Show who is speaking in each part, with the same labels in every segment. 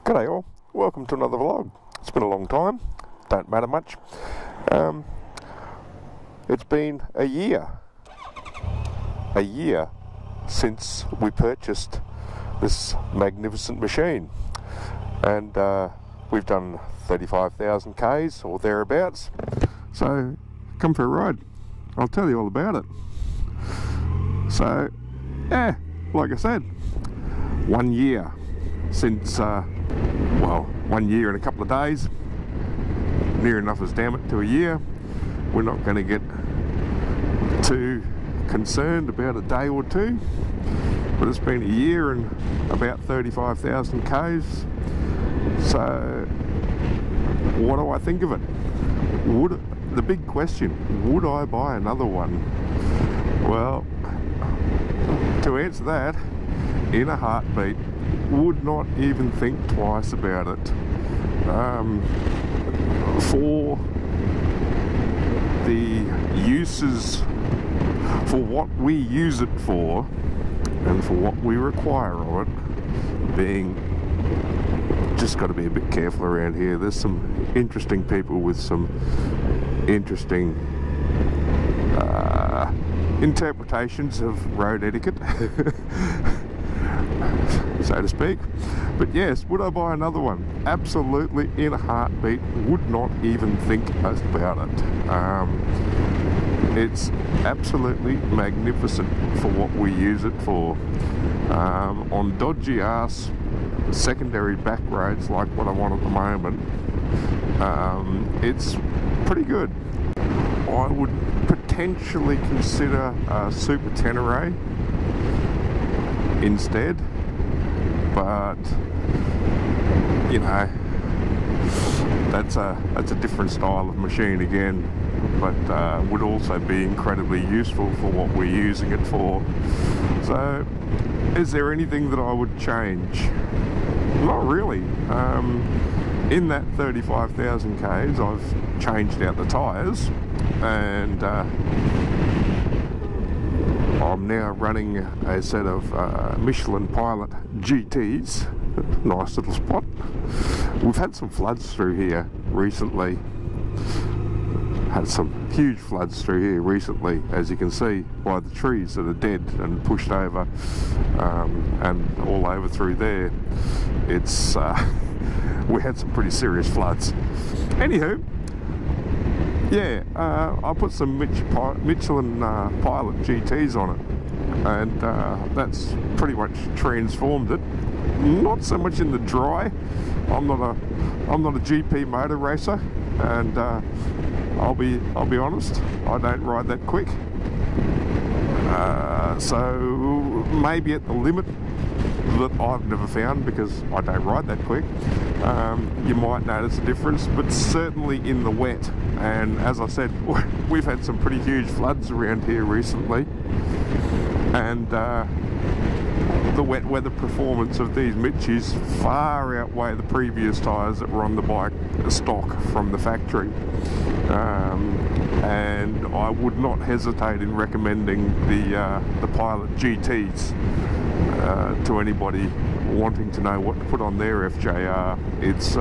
Speaker 1: G'day all, welcome to another vlog. It's been a long time, don't matter much. It's been a year since we purchased this magnificent machine, and we've done 35,000 Ks or thereabouts, so come for a ride, I'll tell you all about it. So yeah, like I said, 1 year since, well, 1 year and a couple of days, near enough as damn it to a year. We're not going to get too concerned about a day or two, but it's been a year and about 35,000 Ks. So what do I think of it? The big question, would I buy another one? Well, to answer that, in a heartbeat, would not even think twice about it. For the uses, for what we use it for, and for what we require of it, being, just got to be a bit careful around here. There's some interesting people with some interesting interpretations of road etiquette, so to speak. But yes, would I buy another one? Absolutely, in a heartbeat. Would not even think about it. It's absolutely magnificent for what we use it for. On dodgy ass secondary back roads like what I'm on at the moment, it's pretty good. I would potentially consider a Super Tenere instead, but you know, that's a different style of machine again, but would also be incredibly useful for what we're using it for. So is there anything that I would change? Not really. In that 35,000 Ks, I've changed out the tyres, and I'm now running a set of Michelin Pilot GTs. Nice little spot. We've had some floods through here recently. Had some huge floods through here recently, as you can see by the trees that are dead and pushed over, and all over through there. It's we had some pretty serious floods. Anywho, yeah, I put some Michelin Pilot GTs on it, and that's pretty much transformed it. Not so much in the dry. I'm not a GP motor racer, and I'll be honest, I don't ride that quick. So maybe at the limit that I've never found, because I don't ride that quick, you might notice a difference, but certainly in the wet. And as I said, we've had some pretty huge floods around here recently, and the wet weather performance of these Mitchies far outweigh the previous tyres that were on the bike stock from the factory. And I would not hesitate in recommending the Pilot GTs to anybody wanting to know what to put on their FJR. It's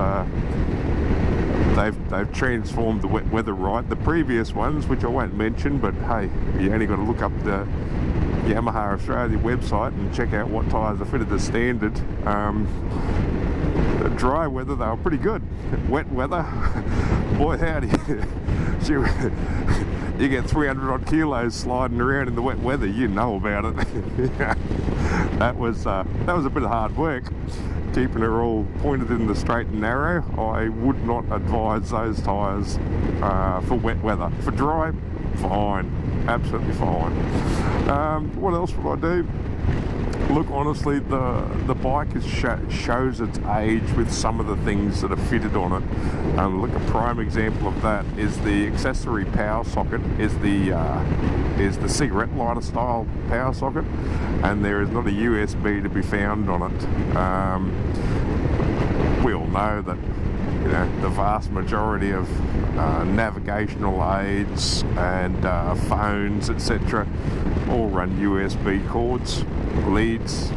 Speaker 1: they've transformed the wet weather right. The previous ones, which I won't mention, but hey, you only got to look up the Yamaha Australia website and check out what tyres are fitted as standard. Dry weather, they were pretty good. Wet weather, boy howdy, you get 300 odd kilos sliding around in the wet weather, you know about it. that was a bit of hard work, keeping her all pointed in the straight and narrow. I would not advise those tyres for wet weather. For dry, fine, absolutely fine. What else would I do? Look, honestly, the bike shows its age with some of the things that are fitted on it. Look, a prime example of that is the accessory power socket is the cigarette lighter style power socket, and there is not a USB to be found on it. We all know that, you know, the vast majority of navigational aids and phones, etc., all run USB cords, leads.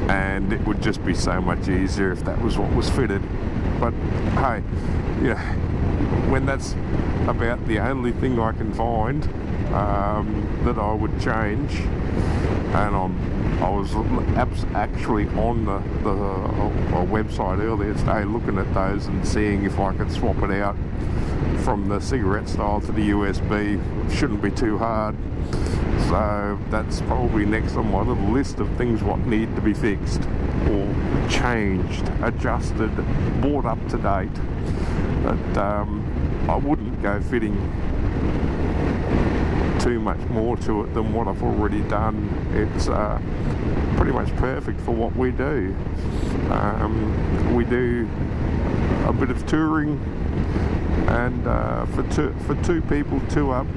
Speaker 1: and it would just be so much easier if that was what was fitted. But hey, yeah, when that's about the only thing I can find that I would change, and I was actually on the website earlier today looking at those and seeing if I could swap it out from the cigarette style to the USB. Shouldn't be too hard. So that's probably next on my little list of things what need to be fixed or changed, adjusted, brought up to date. But I wouldn't go fitting too much more to it than what I've already done. It's pretty much perfect for what we do. We do a bit of touring, and for two people, two up,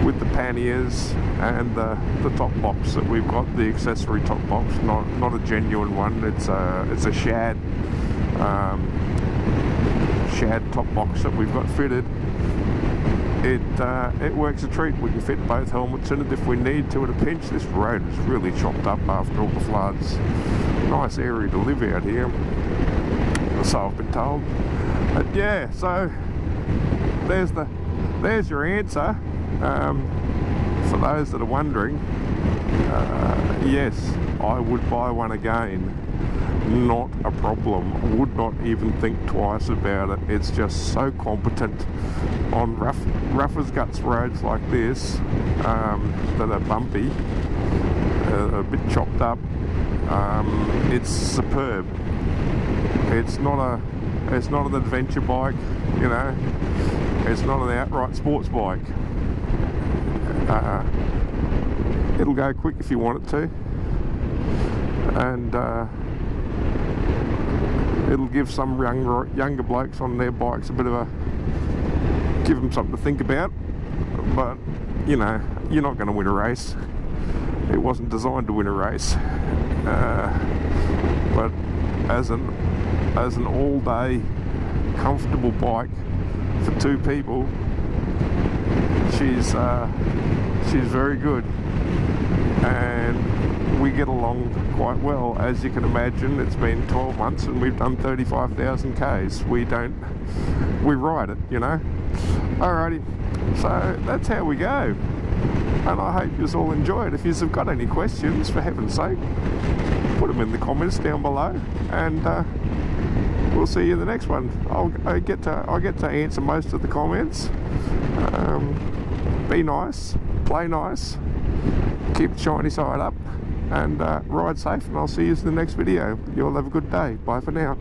Speaker 1: with the panniers and the top box that we've got, the accessory top box, not a genuine one. It's a shad top box that we've got fitted. It works a treat. We can fit both helmets in it if we need to at a pinch. This road is really chopped up after all the floods. Nice area to live out here, so I've been told. But yeah, so there's your answer. For those that are wondering, yes, I would buy one again. Not a problem. Would not even think twice about it. It's just so competent on rough as guts roads like this, that are bumpy, a bit chopped up. It's superb. It's not an adventure bike, you know. It's not an outright sports bike. It'll go quick if you want it to, and it'll give some younger blokes on their bikes a bit of give them something to think about. But you know, you're not going to win a race. It wasn't designed to win a race. But as an all-day comfortable bike for two people, she's very good, and we get along quite well. As you can imagine, it's been 12 months and we've done 35,000 Ks. We ride it, you know. Alrighty, so that's how we go, and I hope you all enjoy it. If you've got any questions, for heaven's sake, put them in the comments down below, and we'll see you in the next one. I get to answer most of the comments. Be nice, play nice, keep the shiny side up, and ride safe, and I'll see you in the next video. You all have a good day. Bye for now.